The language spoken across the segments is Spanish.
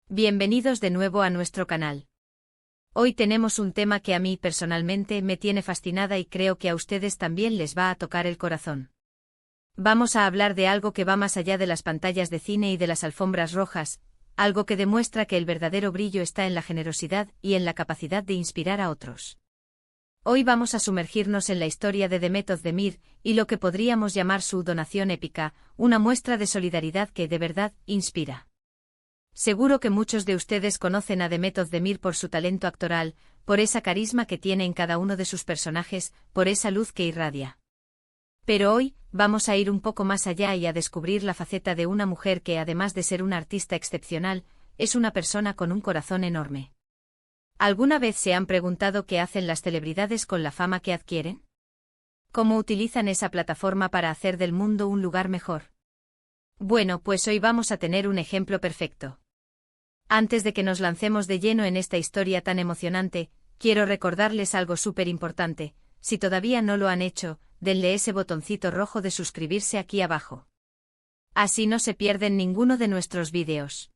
Bienvenidos de nuevo a nuestro canal. Hoy tenemos un tema que a mí personalmente me tiene fascinada y creo que a ustedes también les va a tocar el corazón. Vamos a hablar de algo que va más allá de las pantallas de cine y de las alfombras rojas, algo que demuestra que el verdadero brillo está en la generosidad y en la capacidad de inspirar a otros. Hoy vamos a sumergirnos en la historia de Demet Özdemir y lo que podríamos llamar su donación épica, una muestra de solidaridad que de verdad inspira. Seguro que muchos de ustedes conocen a Demet Özdemir por su talento actoral, por esa carisma que tiene en cada uno de sus personajes, por esa luz que irradia. Pero hoy, vamos a ir un poco más allá y a descubrir la faceta de una mujer que, además de ser una artista excepcional, es una persona con un corazón enorme. ¿Alguna vez se han preguntado qué hacen las celebridades con la fama que adquieren? ¿Cómo utilizan esa plataforma para hacer del mundo un lugar mejor? Bueno, pues hoy vamos a tener un ejemplo perfecto. Antes de que nos lancemos de lleno en esta historia tan emocionante, quiero recordarles algo súper importante. Si todavía no lo han hecho, denle ese botoncito rojo de suscribirse aquí abajo. Así no se pierden ninguno de nuestros vídeos.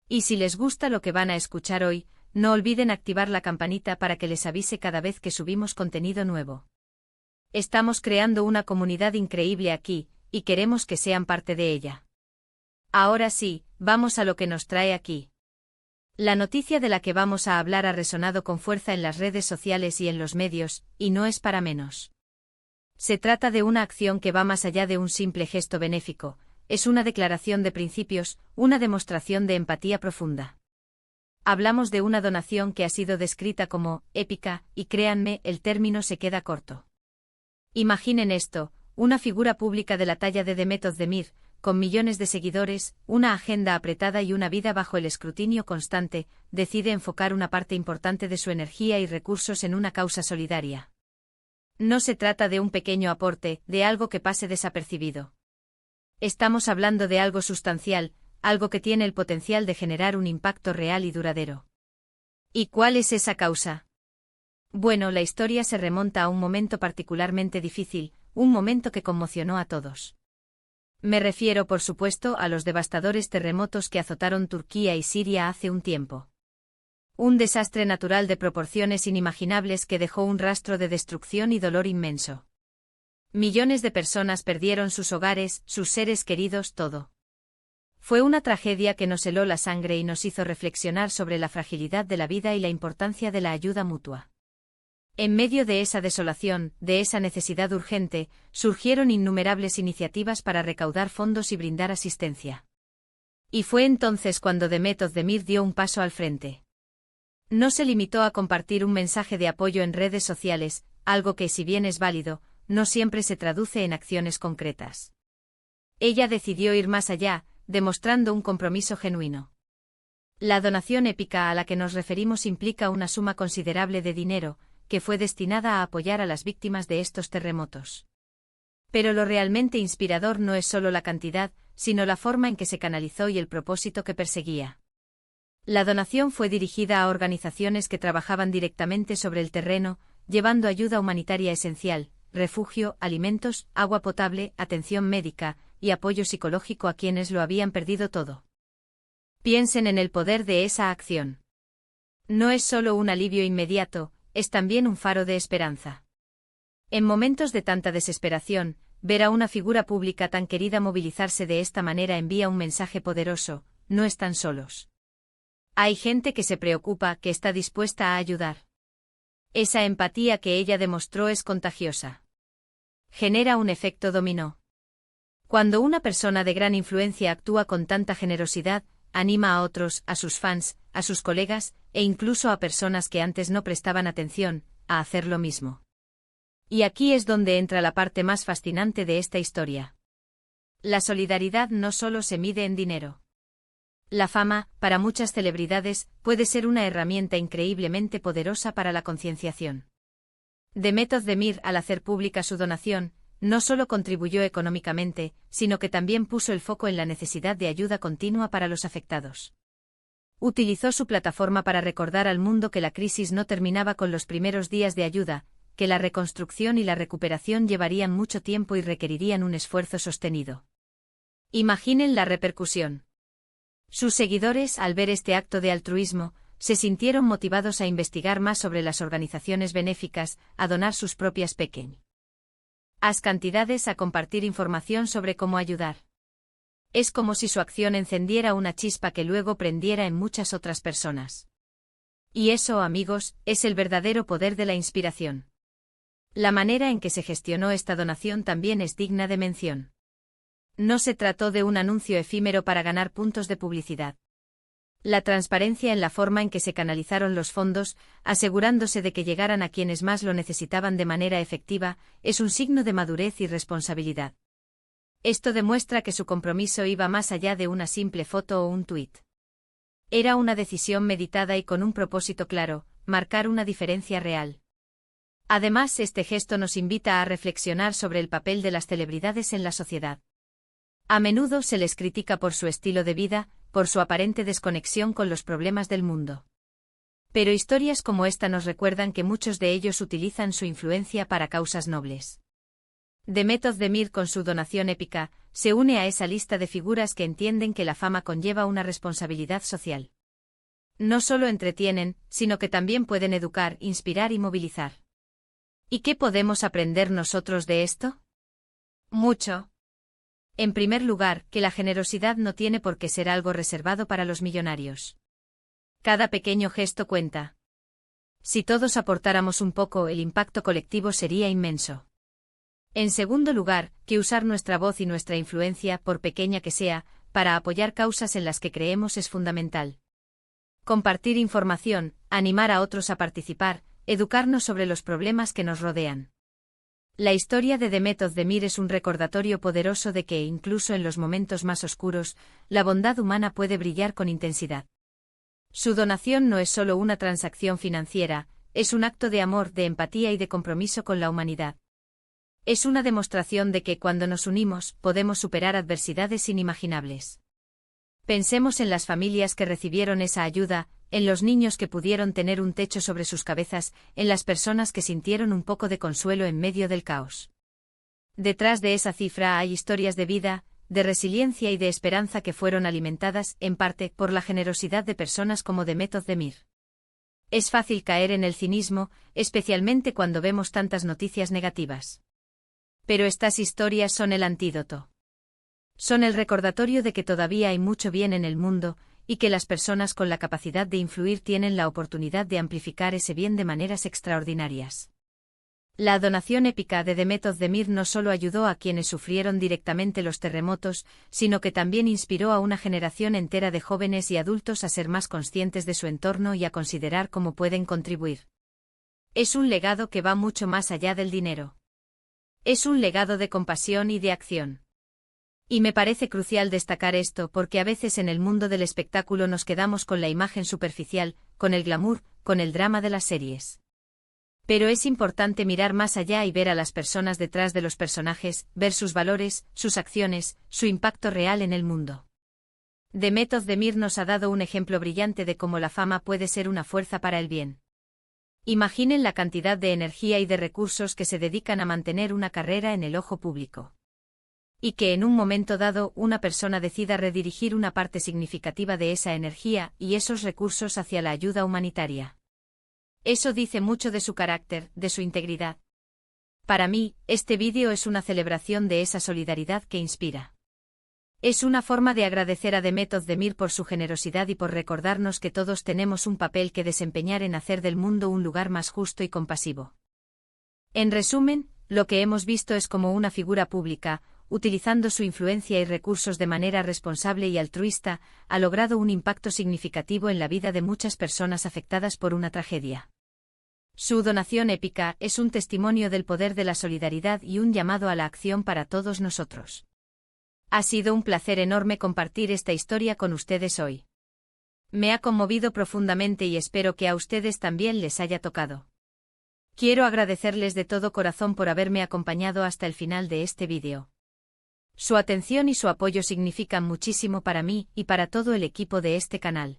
Y si les gusta lo que van a escuchar hoy, no olviden activar la campanita para que les avise cada vez que subimos contenido nuevo. Estamos creando una comunidad increíble aquí, y queremos que sean parte de ella. Ahora sí, vamos a lo que nos trae aquí. La noticia de la que vamos a hablar ha resonado con fuerza en las redes sociales y en los medios, y no es para menos. Se trata de una acción que va más allá de un simple gesto benéfico, es una declaración de principios, una demostración de empatía profunda. Hablamos de una donación que ha sido descrita como épica, y créanme, el término se queda corto. Imaginen esto, una figura pública de la talla de Demet Özdemir, con millones de seguidores, una agenda apretada y una vida bajo el escrutinio constante, decide enfocar una parte importante de su energía y recursos en una causa solidaria. No se trata de un pequeño aporte, de algo que pase desapercibido. Estamos hablando de algo sustancial, algo que tiene el potencial de generar un impacto real y duradero. ¿Y cuál es esa causa? Bueno, la historia se remonta a un momento particularmente difícil, un momento que conmocionó a todos. Me refiero, por supuesto, a los devastadores terremotos que azotaron Turquía y Siria hace un tiempo. Un desastre natural de proporciones inimaginables que dejó un rastro de destrucción y dolor inmenso. Millones de personas perdieron sus hogares, sus seres queridos, todo. Fue una tragedia que nos heló la sangre y nos hizo reflexionar sobre la fragilidad de la vida y la importancia de la ayuda mutua. En medio de esa desolación, de esa necesidad urgente, surgieron innumerables iniciativas para recaudar fondos y brindar asistencia. Y fue entonces cuando Demet Özdemir dio un paso al frente. No se limitó a compartir un mensaje de apoyo en redes sociales, algo que, si bien es válido, no siempre se traduce en acciones concretas. Ella decidió ir más allá, demostrando un compromiso genuino. La donación épica a la que nos referimos implica una suma considerable de dinero, que fue destinada a apoyar a las víctimas de estos terremotos. Pero lo realmente inspirador no es solo la cantidad, sino la forma en que se canalizó y el propósito que perseguía. La donación fue dirigida a organizaciones que trabajaban directamente sobre el terreno, llevando ayuda humanitaria esencial, refugio, alimentos, agua potable, atención médica y apoyo psicológico a quienes lo habían perdido todo. Piensen en el poder de esa acción. No es solo un alivio inmediato, es también un faro de esperanza. En momentos de tanta desesperación, ver a una figura pública tan querida movilizarse de esta manera envía un mensaje poderoso: no están solos. Hay gente que se preocupa, que está dispuesta a ayudar. Esa empatía que ella demostró es contagiosa. Genera un efecto dominó. Cuando una persona de gran influencia actúa con tanta generosidad, anima a otros, a sus fans, a sus colegas, e incluso a personas que antes no prestaban atención, a hacer lo mismo. Y aquí es donde entra la parte más fascinante de esta historia. La solidaridad no solo se mide en dinero. La fama, para muchas celebridades, puede ser una herramienta increíblemente poderosa para la concienciación. Demet Özdemir, al hacer pública su donación, no solo contribuyó económicamente, sino que también puso el foco en la necesidad de ayuda continua para los afectados. Utilizó su plataforma para recordar al mundo que la crisis no terminaba con los primeros días de ayuda, que la reconstrucción y la recuperación llevarían mucho tiempo y requerirían un esfuerzo sostenido. Imaginen la repercusión. Sus seguidores, al ver este acto de altruismo, se sintieron motivados a investigar más sobre las organizaciones benéficas, a donar sus propias pequeñas cantidades, a compartir información sobre cómo ayudar. Es como si su acción encendiera una chispa que luego prendiera en muchas otras personas. Y eso, amigos, es el verdadero poder de la inspiración. La manera en que se gestionó esta donación también es digna de mención. No se trató de un anuncio efímero para ganar puntos de publicidad. La transparencia en la forma en que se canalizaron los fondos, asegurándose de que llegaran a quienes más lo necesitaban de manera efectiva, es un signo de madurez y responsabilidad. Esto demuestra que su compromiso iba más allá de una simple foto o un tuit. Era una decisión meditada y con un propósito claro, marcar una diferencia real. Además, este gesto nos invita a reflexionar sobre el papel de las celebridades en la sociedad. A menudo se les critica por su estilo de vida, por su aparente desconexión con los problemas del mundo. Pero historias como esta nos recuerdan que muchos de ellos utilizan su influencia para causas nobles. Demet Özdemir, con su donación épica, se une a esa lista de figuras que entienden que la fama conlleva una responsabilidad social. No solo entretienen, sino que también pueden educar, inspirar y movilizar. ¿Y qué podemos aprender nosotros de esto? Mucho. En primer lugar, que la generosidad no tiene por qué ser algo reservado para los millonarios. Cada pequeño gesto cuenta. Si todos aportáramos un poco, el impacto colectivo sería inmenso. En segundo lugar, que usar nuestra voz y nuestra influencia, por pequeña que sea, para apoyar causas en las que creemos es fundamental. Compartir información, animar a otros a participar, educarnos sobre los problemas que nos rodean. La historia de Demet Özdemir es un recordatorio poderoso de que, incluso en los momentos más oscuros, la bondad humana puede brillar con intensidad. Su donación no es solo una transacción financiera, es un acto de amor, de empatía y de compromiso con la humanidad. Es una demostración de que cuando nos unimos, podemos superar adversidades inimaginables. Pensemos en las familias que recibieron esa ayuda, en los niños que pudieron tener un techo sobre sus cabezas, en las personas que sintieron un poco de consuelo en medio del caos. Detrás de esa cifra hay historias de vida, de resiliencia y de esperanza que fueron alimentadas, en parte, por la generosidad de personas como Demet Özdemir. Es fácil caer en el cinismo, especialmente cuando vemos tantas noticias negativas. Pero estas historias son el antídoto. Son el recordatorio de que todavía hay mucho bien en el mundo, y que las personas con la capacidad de influir tienen la oportunidad de amplificar ese bien de maneras extraordinarias. La donación épica de Demet Özdemir no solo ayudó a quienes sufrieron directamente los terremotos, sino que también inspiró a una generación entera de jóvenes y adultos a ser más conscientes de su entorno y a considerar cómo pueden contribuir. Es un legado que va mucho más allá del dinero. Es un legado de compasión y de acción. Y me parece crucial destacar esto porque a veces en el mundo del espectáculo nos quedamos con la imagen superficial, con el glamour, con el drama de las series. Pero es importante mirar más allá y ver a las personas detrás de los personajes, ver sus valores, sus acciones, su impacto real en el mundo. Demet Özdemir nos ha dado un ejemplo brillante de cómo la fama puede ser una fuerza para el bien. Imaginen la cantidad de energía y de recursos que se dedican a mantener una carrera en el ojo público. Y que en un momento dado una persona decida redirigir una parte significativa de esa energía y esos recursos hacia la ayuda humanitaria. Eso dice mucho de su carácter, de su integridad. Para mí, este vídeo es una celebración de esa solidaridad que inspira. Es una forma de agradecer a Demet Özdemir por su generosidad y por recordarnos que todos tenemos un papel que desempeñar en hacer del mundo un lugar más justo y compasivo. En resumen, lo que hemos visto es cómo una figura pública, utilizando su influencia y recursos de manera responsable y altruista, ha logrado un impacto significativo en la vida de muchas personas afectadas por una tragedia. Su donación épica es un testimonio del poder de la solidaridad y un llamado a la acción para todos nosotros. Ha sido un placer enorme compartir esta historia con ustedes hoy. Me ha conmovido profundamente y espero que a ustedes también les haya tocado. Quiero agradecerles de todo corazón por haberme acompañado hasta el final de este vídeo. Su atención y su apoyo significan muchísimo para mí y para todo el equipo de este canal.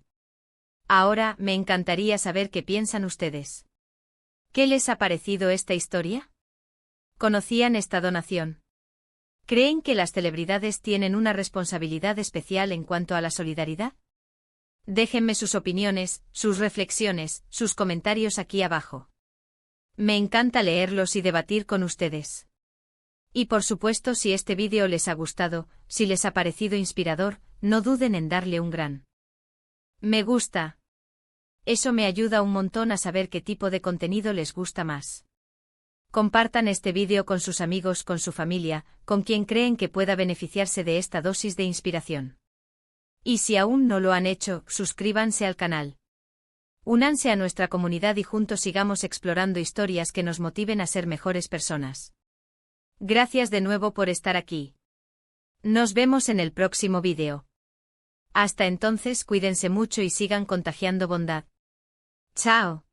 Ahora, me encantaría saber qué piensan ustedes. ¿Qué les ha parecido esta historia? ¿Conocían esta donación? ¿Creen que las celebridades tienen una responsabilidad especial en cuanto a la solidaridad? Déjenme sus opiniones, sus reflexiones, sus comentarios aquí abajo. Me encanta leerlos y debatir con ustedes. Y por supuesto, si este vídeo les ha gustado, si les ha parecido inspirador, no duden en darle un gran me gusta. Eso me ayuda un montón a saber qué tipo de contenido les gusta más. Compartan este vídeo con sus amigos, con su familia, con quien creen que pueda beneficiarse de esta dosis de inspiración. Y si aún no lo han hecho, suscríbanse al canal. Únanse a nuestra comunidad y juntos sigamos explorando historias que nos motiven a ser mejores personas. Gracias de nuevo por estar aquí. Nos vemos en el próximo vídeo. Hasta entonces, cuídense mucho y sigan contagiando bondad. Chao.